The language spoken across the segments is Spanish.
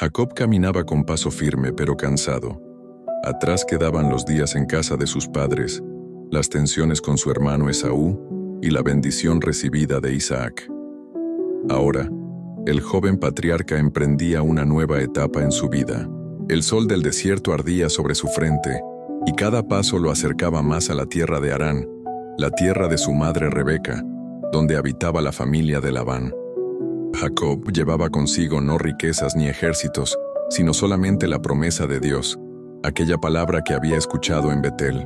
Jacob caminaba con paso firme pero cansado. Atrás quedaban los días en casa de sus padres, las tensiones con su hermano Esaú y la bendición recibida de Isaac. Ahora, el joven patriarca emprendía una nueva etapa en su vida. El sol del desierto ardía sobre su frente, y cada paso lo acercaba más a la tierra de Harán, la tierra de su madre Rebeca, donde habitaba la familia de Labán. Jacob llevaba consigo no riquezas ni ejércitos, sino solamente la promesa de Dios, aquella palabra que había escuchado en Betel: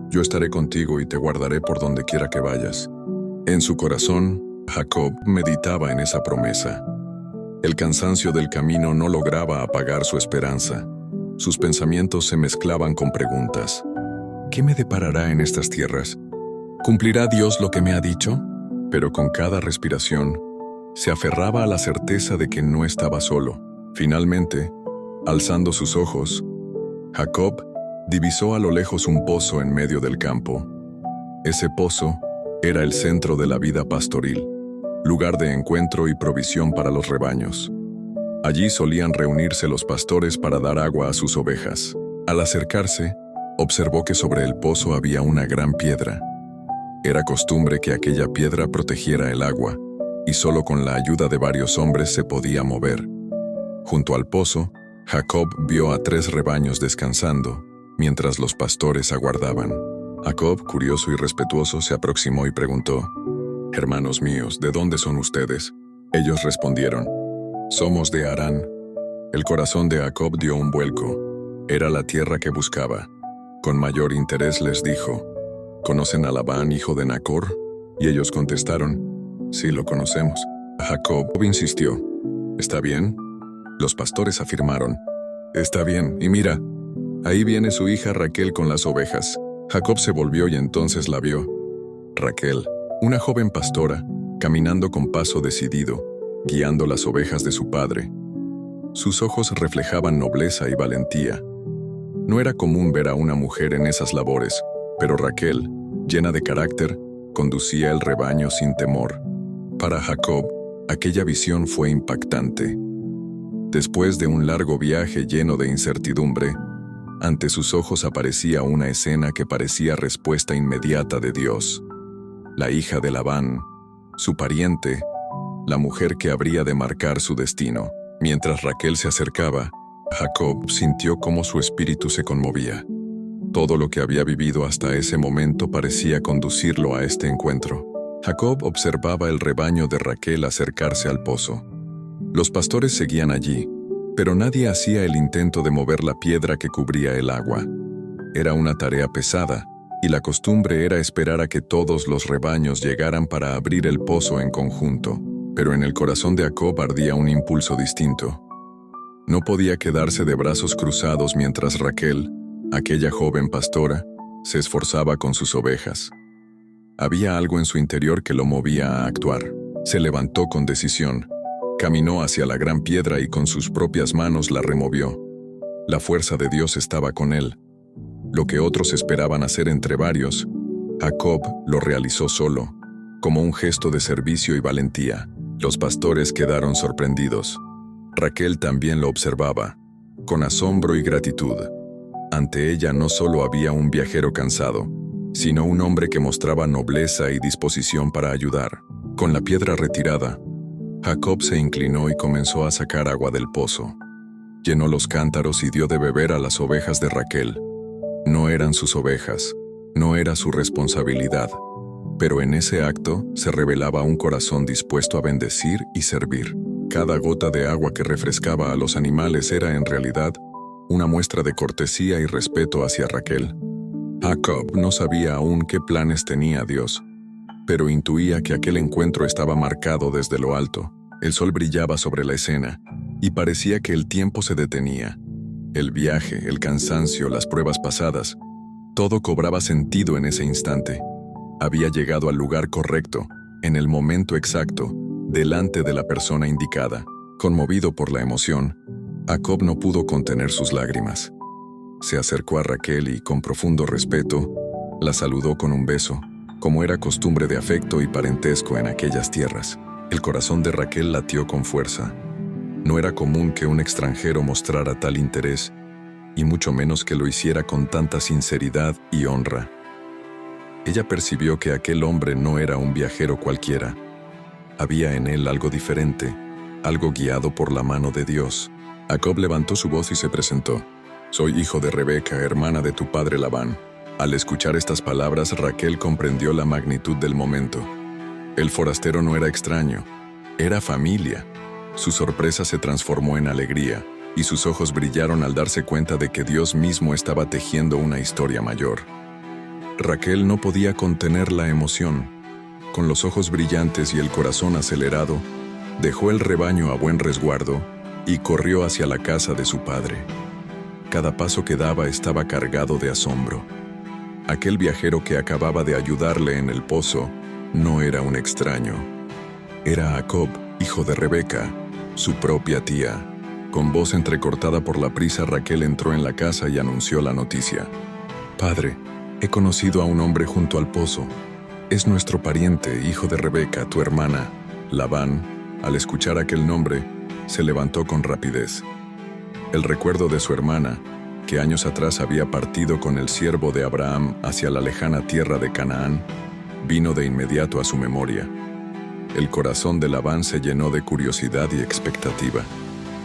yo estaré contigo y te guardaré por donde quiera que vayas. En su corazón, Jacob meditaba en esa promesa. El cansancio del camino no lograba apagar su esperanza. Sus pensamientos se mezclaban con preguntas. ¿Qué me deparará en estas tierras? ¿Cumplirá Dios lo que me ha dicho? Pero con cada respiración, se aferraba a la certeza de que no estaba solo. Finalmente, alzando sus ojos, Jacob divisó a lo lejos un pozo en medio del campo. Ese pozo era el centro de la vida pastoril, lugar de encuentro y provisión para los rebaños. Allí solían reunirse los pastores para dar agua a sus ovejas. Al acercarse, observó que sobre el pozo había una gran piedra. Era costumbre que aquella piedra protegiera el agua, y solo con la ayuda de varios hombres se podía mover. Junto al pozo, Jacob vio a 3 rebaños descansando, mientras los pastores aguardaban. Jacob, curioso y respetuoso, se aproximó y preguntó: «Hermanos míos, ¿de dónde son ustedes?». Ellos respondieron: «Somos de Harán». El corazón de Jacob dio un vuelco. Era la tierra que buscaba. Con mayor interés les dijo: «¿Conocen a Labán, hijo de Nacor?». Y ellos contestaron: «Sí, lo conocemos». Jacob insistió: «¿Está bien?». Los pastores afirmaron: «Está bien, y mira, ahí viene su hija Raquel con las ovejas». Jacob se volvió y entonces la vio. Raquel, una joven pastora, caminando con paso decidido, guiando las ovejas de su padre. Sus ojos reflejaban nobleza y valentía. No era común ver a una mujer en esas labores, pero Raquel, llena de carácter, conducía el rebaño sin temor. Para Jacob, aquella visión fue impactante. Después de un largo viaje lleno de incertidumbre, ante sus ojos aparecía una escena que parecía respuesta inmediata de Dios. La hija de Labán, su pariente, la mujer que habría de marcar su destino. Mientras Raquel se acercaba, Jacob sintió cómo su espíritu se conmovía. Todo lo que había vivido hasta ese momento parecía conducirlo a este encuentro. Jacob observaba el rebaño de Raquel acercarse al pozo. Los pastores seguían allí, pero nadie hacía el intento de mover la piedra que cubría el agua. Era una tarea pesada, y la costumbre era esperar a que todos los rebaños llegaran para abrir el pozo en conjunto. Pero en el corazón de Jacob ardía un impulso distinto. No podía quedarse de brazos cruzados mientras Raquel, aquella joven pastora, se esforzaba con sus ovejas. Había algo en su interior que lo movía a actuar. Se levantó con decisión, caminó hacia la gran piedra y con sus propias manos la removió. La fuerza de Dios estaba con él. Lo que otros esperaban hacer entre varios, Jacob lo realizó solo, como un gesto de servicio y valentía. Los pastores quedaron sorprendidos. Raquel también lo observaba, con asombro y gratitud. Ante ella no solo había un viajero cansado, sino un hombre que mostraba nobleza y disposición para ayudar. Con la piedra retirada, Jacob se inclinó y comenzó a sacar agua del pozo. Llenó los cántaros y dio de beber a las ovejas de Raquel. No eran sus ovejas, no era su responsabilidad, pero en ese acto se revelaba un corazón dispuesto a bendecir y servir. Cada gota de agua que refrescaba a los animales era en realidad una muestra de cortesía y respeto hacia Raquel. Jacob no sabía aún qué planes tenía Dios, pero intuía que aquel encuentro estaba marcado desde lo alto. El sol brillaba sobre la escena, y parecía que el tiempo se detenía. El viaje, el cansancio, las pruebas pasadas, todo cobraba sentido en ese instante. Había llegado al lugar correcto, en el momento exacto, delante de la persona indicada. Conmovido por la emoción, Jacob no pudo contener sus lágrimas. Se acercó a Raquel y, con profundo respeto, la saludó con un beso, como era costumbre de afecto y parentesco en aquellas tierras. El corazón de Raquel latió con fuerza. No era común que un extranjero mostrara tal interés, y mucho menos que lo hiciera con tanta sinceridad y honra. Ella percibió que aquel hombre no era un viajero cualquiera. Había en él algo diferente, algo guiado por la mano de Dios. Jacob levantó su voz y se presentó. «Soy hijo de Rebeca, hermana de tu padre Labán». Al escuchar estas palabras, Raquel comprendió la magnitud del momento. El forastero no era extraño, era familia. Su sorpresa se transformó en alegría, y sus ojos brillaron al darse cuenta de que Dios mismo estaba tejiendo una historia mayor. Raquel no podía contener la emoción. Con los ojos brillantes y el corazón acelerado, dejó el rebaño a buen resguardo y corrió hacia la casa de su padre. Cada paso que daba estaba cargado de asombro. Aquel viajero que acababa de ayudarle en el pozo no era un extraño. Era Jacob, hijo de Rebeca, su propia tía. Con voz entrecortada por la prisa, Raquel entró en la casa y anunció la noticia. «Padre, he conocido a un hombre junto al pozo. Es nuestro pariente, hijo de Rebeca, tu hermana». Labán, al escuchar aquel nombre, se levantó con rapidez. El recuerdo de su hermana, que años atrás había partido con el siervo de Abraham hacia la lejana tierra de Canaán, vino de inmediato a su memoria. El corazón de Labán se llenó de curiosidad y expectativa.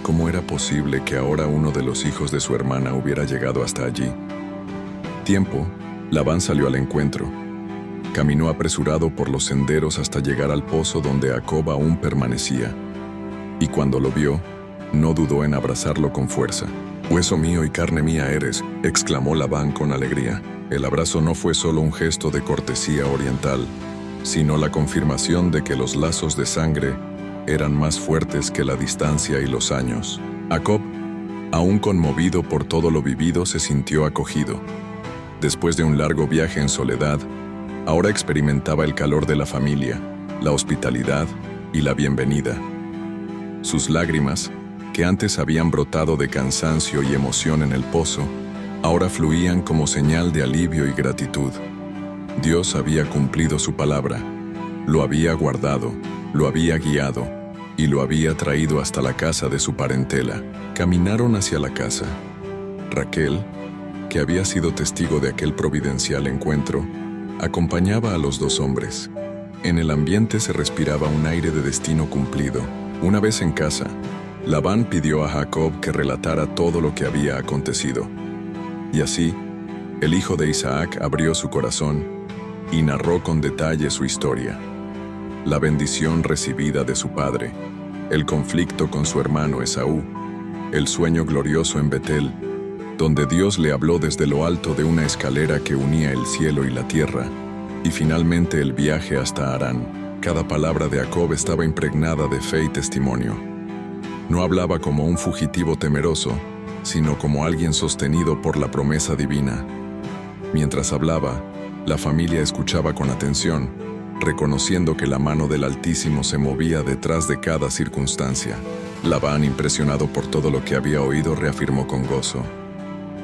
¿Cómo era posible que ahora uno de los hijos de su hermana hubiera llegado hasta allí? Tiempo, Labán salió al encuentro. Caminó apresurado por los senderos hasta llegar al pozo donde Jacob aún permanecía. Y cuando lo vio, no dudó en abrazarlo con fuerza. «Hueso mío y carne mía eres», exclamó Labán con alegría. El abrazo no fue solo un gesto de cortesía oriental, sino la confirmación de que los lazos de sangre eran más fuertes que la distancia y los años. Jacob, aún conmovido por todo lo vivido, se sintió acogido. Después de un largo viaje en soledad, ahora experimentaba el calor de la familia, la hospitalidad y la bienvenida. Sus lágrimas, que antes habían brotado de cansancio y emoción en el pozo, ahora fluían como señal de alivio y gratitud. Dios había cumplido su palabra, lo había guardado, lo había guiado y lo había traído hasta la casa de su parentela. Caminaron hacia la casa. Raquel, que había sido testigo de aquel providencial encuentro, acompañaba a los dos hombres. En el ambiente se respiraba un aire de destino cumplido. Una vez en casa, Labán pidió a Jacob que relatara todo lo que había acontecido. Y así, el hijo de Isaac abrió su corazón y narró con detalle su historia. La bendición recibida de su padre, el conflicto con su hermano Esaú, el sueño glorioso en Betel, donde Dios le habló desde lo alto de una escalera que unía el cielo y la tierra, y finalmente el viaje hasta Harán. Cada palabra de Jacob estaba impregnada de fe y testimonio. No hablaba como un fugitivo temeroso, sino como alguien sostenido por la promesa divina. Mientras hablaba, la familia escuchaba con atención, reconociendo que la mano del Altísimo se movía detrás de cada circunstancia. Labán, impresionado por todo lo que había oído, reafirmó con gozo: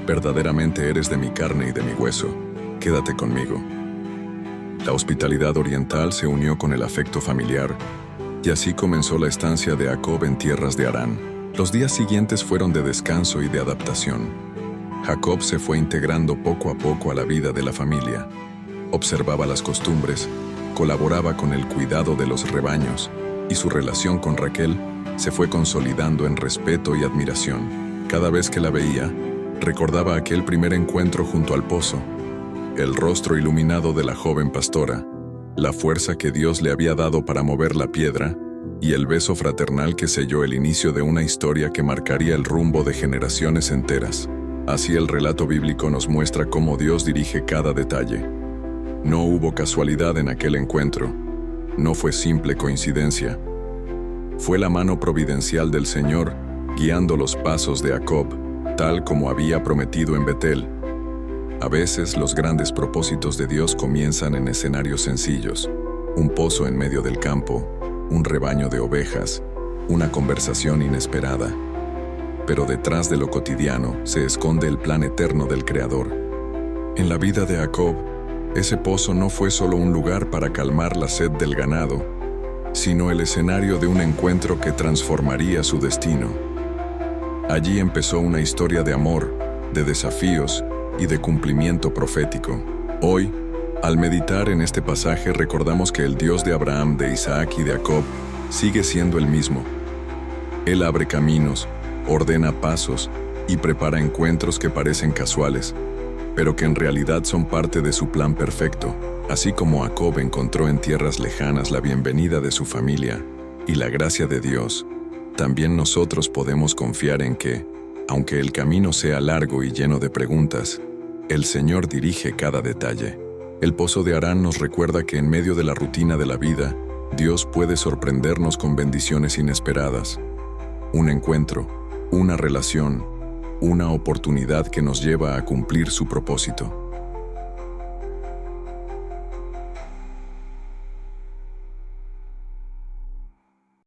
«Verdaderamente eres de mi carne y de mi hueso. Quédate conmigo». La hospitalidad oriental se unió con el afecto familiar, y así comenzó la estancia de Jacob en tierras de Harán. Los días siguientes fueron de descanso y de adaptación. Jacob se fue integrando poco a poco a la vida de la familia. Observaba las costumbres, colaboraba con el cuidado de los rebaños, y su relación con Raquel se fue consolidando en respeto y admiración. Cada vez que la veía, recordaba aquel primer encuentro junto al pozo, el rostro iluminado de la joven pastora, la fuerza que Dios le había dado para mover la piedra y el beso fraternal que selló el inicio de una historia que marcaría el rumbo de generaciones enteras. Así el relato bíblico nos muestra cómo Dios dirige cada detalle. No hubo casualidad en aquel encuentro, no fue simple coincidencia. Fue la mano providencial del Señor guiando los pasos de Jacob, tal como había prometido en Betel. A veces los grandes propósitos de Dios comienzan en escenarios sencillos: un pozo en medio del campo, un rebaño de ovejas, una conversación inesperada. Pero detrás de lo cotidiano se esconde el plan eterno del Creador. En la vida de Jacob, ese pozo no fue solo un lugar para calmar la sed del ganado, sino el escenario de un encuentro que transformaría su destino. Allí empezó una historia de amor, de desafíos y de cumplimiento profético. Hoy, al meditar en este pasaje, recordamos que el Dios de Abraham, de Isaac y de Jacob sigue siendo el mismo. Él abre caminos, ordena pasos y prepara encuentros que parecen casuales, pero que en realidad son parte de su plan perfecto. Así como Jacob encontró en tierras lejanas la bienvenida de su familia y la gracia de Dios, también nosotros podemos confiar en que, aunque el camino sea largo y lleno de preguntas, el Señor dirige cada detalle. El pozo de Harán nos recuerda que en medio de la rutina de la vida, Dios puede sorprendernos con bendiciones inesperadas. Un encuentro, una relación, una oportunidad que nos lleva a cumplir su propósito.